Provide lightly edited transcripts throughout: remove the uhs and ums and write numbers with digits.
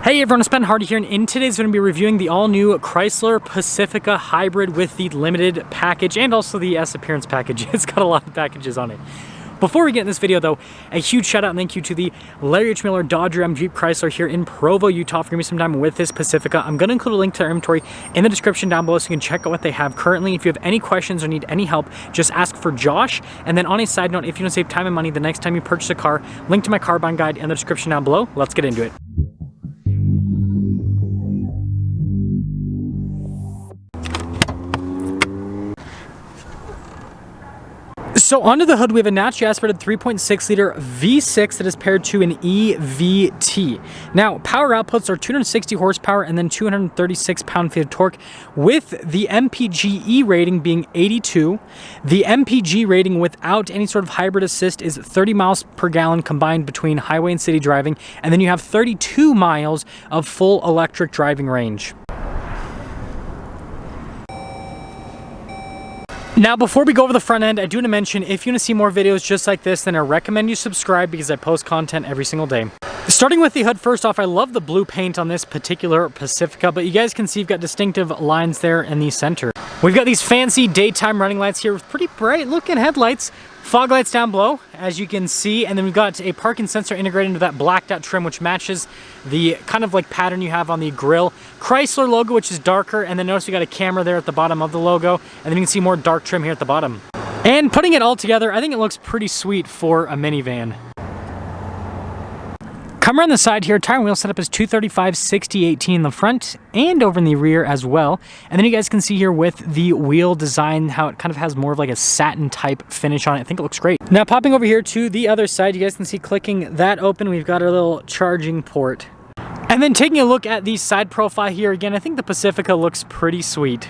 Hey everyone, it's Ben Hardy here, and in today's going to be reviewing the all-new Chrysler Pacifica Hybrid with the limited package and also the S appearance package. It's got a lot of packages on it. Before we get in this video though, a huge shout out and thank you to the Larry H. Miller Dodge Ram Jeep Chrysler here in Provo, Utah for giving me some time with this Pacifica. I'm going to include a link to their inventory in the description down below so you can check out what they have currently. If you have any questions or need any help, just ask for Josh. And then on a side note, if you want to save time and money the next time you purchase a car, link to my car buying guide in the description down below. Let's get into it. So under the hood, we have a naturally aspirated 3.6 liter V6 that is paired to an EVT. Now, power outputs are 260 horsepower and then 236 pound-feet of torque, with the MPGe rating being 82. The MPG rating without any sort of hybrid assist is 30 miles per gallon combined between highway and city driving, and then you have 32 miles of full electric driving range. Now, before we go over the front end, I do want to mention, if you want to see more videos just like this, then I recommend you subscribe because I post content every single day. Starting with the hood, first off, I love the blue paint on this particular Pacifica, but you guys can see you've got distinctive lines there in the center. We've got these fancy daytime running lights here with pretty bright looking headlights. Fog lights down below, as you can see, and then we've got a parking sensor integrated into that blacked out trim, which matches the kind of like pattern you have on the grille. Chrysler logo, which is darker, and then notice we got a camera there at the bottom of the logo, and then you can see more dark trim here at the bottom. And putting it all together, I think it looks pretty sweet for a minivan. Come around the side here, tire and wheel setup is 235/60/18 in the front and over in the rear as well. And then you guys can see here with the wheel design, how it kind of has more of like a satin type finish on it. I think it looks great. Now popping over here to the other side, you guys can see clicking that open, we've got our little charging port. And then taking a look at the side profile here, again, I think the Pacifica looks pretty sweet.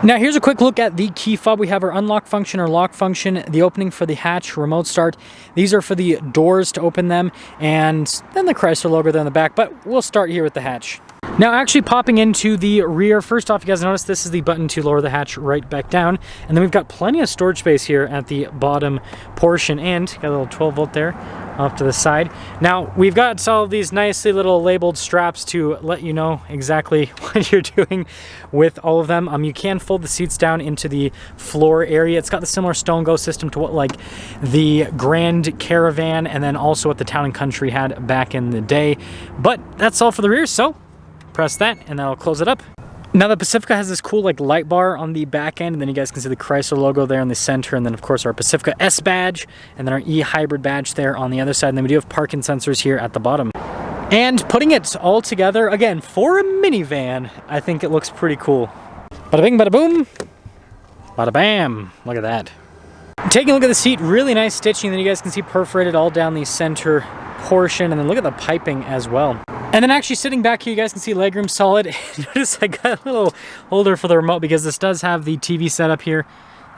Now here's a quick look at the key fob. We have our unlock function or lock function, the opening for the hatch, remote start. These are for the doors to open them, and then the Chrysler logo there in the back, but we'll start here with the hatch. Now actually popping into the rear, first off, you guys notice this is the button to lower the hatch right back down, and then we've got plenty of storage space here at the bottom portion, and got a little 12 volt there off to the side. Now we've got all of these nicely little labeled straps to let you know exactly what you're doing with all of them. You can fold the seats down into the floor area. It's got the similar Stone Go system to what like the Grand Caravan and then also what the Town and Country had back in the day. But that's all for the rear, so press that and that'll close it up. Now the Pacifica has this cool like light bar on the back end, and then you guys can see the Chrysler logo there in the center, and then of course our Pacifica S badge, and then our E hybrid badge there on the other side, and then we do have parking sensors here at the bottom. And putting it all together, again, for a minivan, I think it looks pretty cool. Bada bing, bada boom, bada bam, look at that. Taking a look at the seat, really nice stitching, then you guys can see perforated all down the center portion, and then look at the piping as well. And then actually sitting back here, you guys can see legroom solid. Notice I got a little holder for the remote because this does have the TV setup here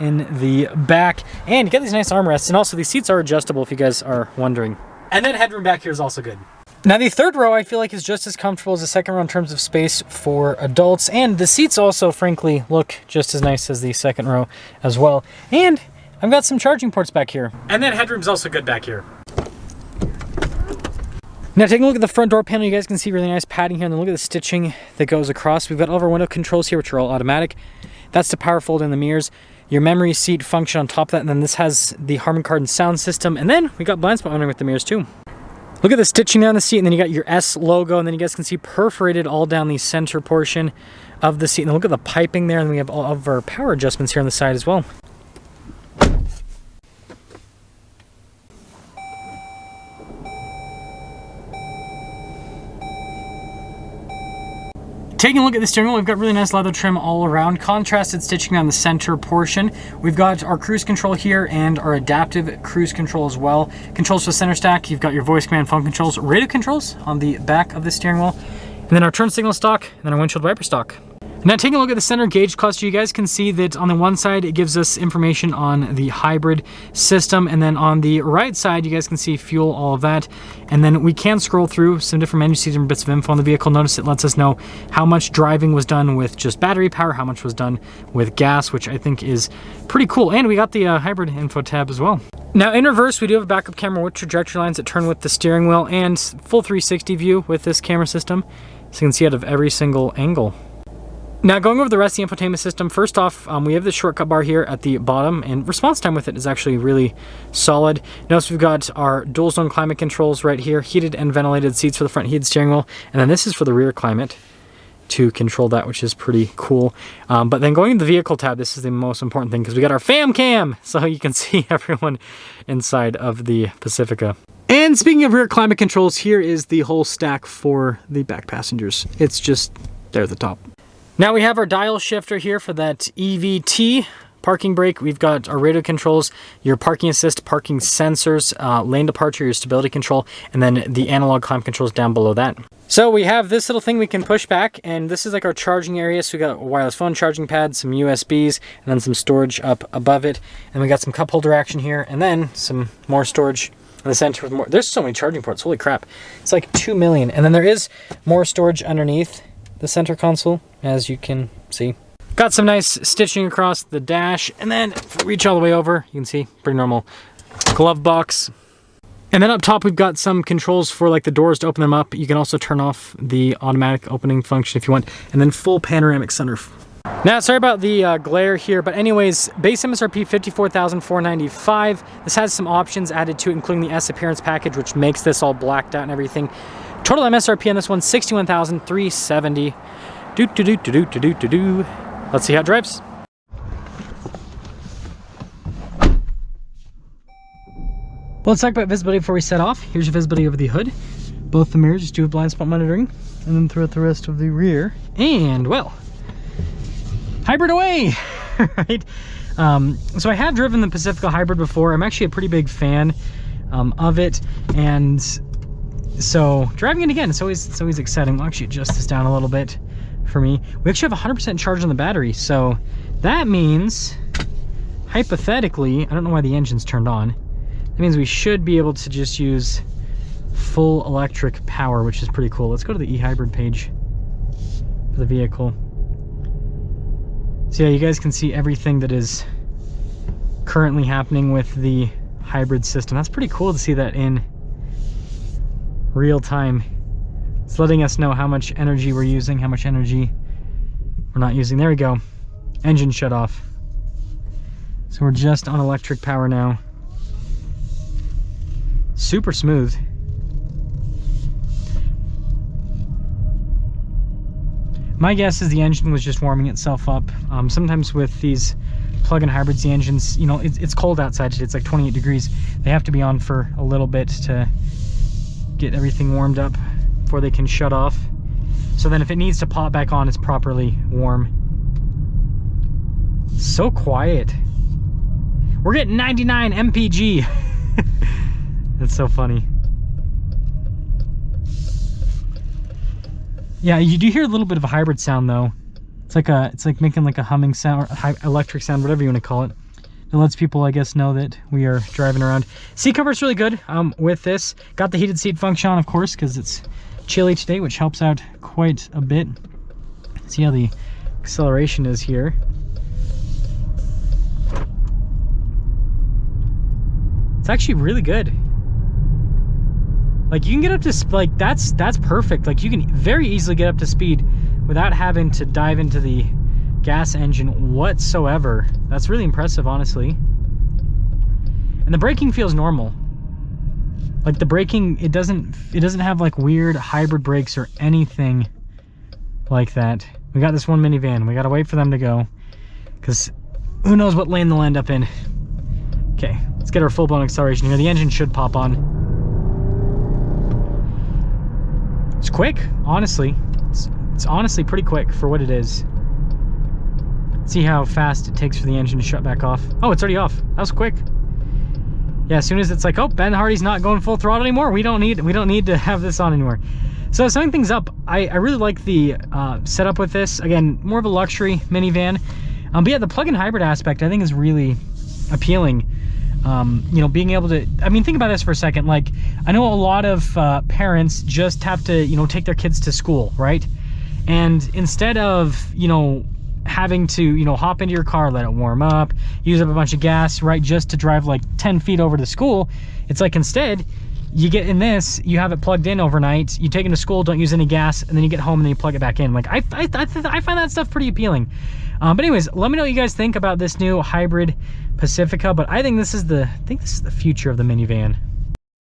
in the back. And you got these nice armrests, and also these seats are adjustable if you guys are wondering. And then headroom back here is also good. Now the third row I feel like is just as comfortable as the second row in terms of space for adults. And the seats also frankly look just as nice as the second row as well. And I've got some charging ports back here. And then headroom's also good back here. Now taking a look at the front door panel, you guys can see really nice padding here, and then look at the stitching that goes across. We've got all of our window controls here, which are all automatic. That's the power fold in the mirrors. Your memory seat function on top of that, and then this has the Harman Kardon sound system, and then we got blind spot monitoring with the mirrors too. Look at the stitching there on the seat, and then you got your S logo, and then you guys can see perforated all down the center portion of the seat. And then look at the piping there, and we have all of our power adjustments here on the side as well. Taking a look at the steering wheel, we've got really nice leather trim all around, contrasted stitching on the center portion. We've got our cruise control here and our adaptive cruise control as well. Controls for the center stack, you've got your voice command phone controls, radio controls on the back of the steering wheel, and then our turn signal stock, and then our windshield wiper stock. Now taking a look at the center gauge cluster, you guys can see that on the one side it gives us information on the hybrid system, and then on the right side you guys can see fuel, all of that. And then we can scroll through some different menus, see different bits of info on the vehicle. Notice it lets us know how much driving was done with just battery power, how much was done with gas, which I think is pretty cool. And we got the hybrid info tab as well. Now in reverse, we do have a backup camera with trajectory lines that turn with the steering wheel and full 360 view with this camera system. So you can see out of every single angle. Now going over the rest of the infotainment system, first off, we have the shortcut bar here at the bottom, and response time with it is actually really solid. Notice we've got our dual zone climate controls right here, heated and ventilated seats for the front heated steering wheel, and then this is for the rear climate to control that, which is pretty cool. But then going to the vehicle tab, this is the most important thing because we got our fam cam, so you can see everyone inside of the Pacifica. And speaking of rear climate controls, here is the whole stack for the back passengers. It's just there at the top. Now we have our dial shifter here for that EVT. Parking brake, we've got our radio controls, your parking assist, parking sensors, lane departure, your stability control, and then the analog climate controls down below that. So we have this little thing we can push back, and this is like our charging area. So we got a wireless phone charging pad, some USBs, and then some storage up above it. And we got some cup holder action here, and then some more storage in the center with more. There's so many charging ports, holy crap. It's like 2 million. And then there is more storage underneath the center console, as you can see. Got some nice stitching across the dash, and then if we reach all the way over, you can see pretty normal glove box. And then up top, we've got some controls for like the doors to open them up. You can also turn off the automatic opening function if you want, and then full panoramic sunroof. Now, sorry about the glare here, but anyways, base MSRP $54,495. This has some options added to it, including the S appearance package, which makes this all blacked out and everything. Total MSRP on this one, $61,370. Let's see how it drives. Well, let's talk about visibility before we set off. Here's your visibility over the hood. Both the mirrors just do blind spot monitoring, and then throughout the rest of the rear. And, well, hybrid away, right? So I have driven the Pacifica hybrid before. I'm actually a pretty big fan of it, and so driving it again, it's always exciting. We'll actually adjust this down a little bit for me. We actually have 100% charge on the battery, so that means, hypothetically, I don't know why the engine's turned on. That means we should be able to just use full electric power, which is pretty cool. Let's go to the eHybrid page for the vehicle. So yeah, you guys can see everything that is currently happening with the hybrid system. That's pretty cool to see that in real time. It's letting us know how much energy we're using, how much energy we're not using. There we go. Engine shut off. So we're just on electric power now. Super smooth. My guess is the engine was just warming itself up. Sometimes with these plug-in hybrids, the engines, you know, it's cold outside today. It's like 28 degrees. They have to be on for a little bit to get everything warmed up before they can shut off. So then if it needs to pop back on, it's properly warm. So quiet. We're getting 99 mpg. That's so funny. Yeah, you do hear a little bit of a hybrid sound though. It's like making like a humming sound, or electric sound, whatever you want to call it. It lets people, I guess, know that we are driving around. Seat cover's really good with this. Got the heated seat function on, of course, because it's chilly today, which helps out quite a bit. See how the acceleration is here. It's actually really good. Like, you can get up to, like, that's perfect. Like, you can very easily get up to speed without having to dive into the gas engine whatsoever. That's really impressive, honestly. And the braking feels normal. Like, the braking, it doesn't have like weird hybrid brakes or anything like that. We got this one minivan. We gotta wait for them to go, because who knows what lane they'll end up in. Okay, let's get our full-blown acceleration here. The engine should pop on. It's quick, honestly. It's honestly pretty quick for what it is. See how fast it takes for the engine to shut back off. Oh, it's already off. That was quick. Yeah, as soon as it's like, oh, Ben Hardy's not going full throttle anymore, we don't need to have this on anymore. So summing things up, I really like the setup with this. Again, more of a luxury minivan. But yeah, the plug-in hybrid aspect I think is really appealing. You know, being able to, I mean, think about this for a second. Like, I know a lot of parents just have to, you know, take their kids to school, right? And instead of, you know, having to, you know, hop into your car, let it warm up, use up a bunch of gas, right, just to drive like 10 feet over to school, it's like instead you get in this, you have it plugged in overnight, you take it to school, don't use any gas, and then you get home and then you plug it back in. Like I find that stuff pretty appealing. But anyways, let me know what you guys think about this new hybrid Pacifica. But I think this is the future of the minivan.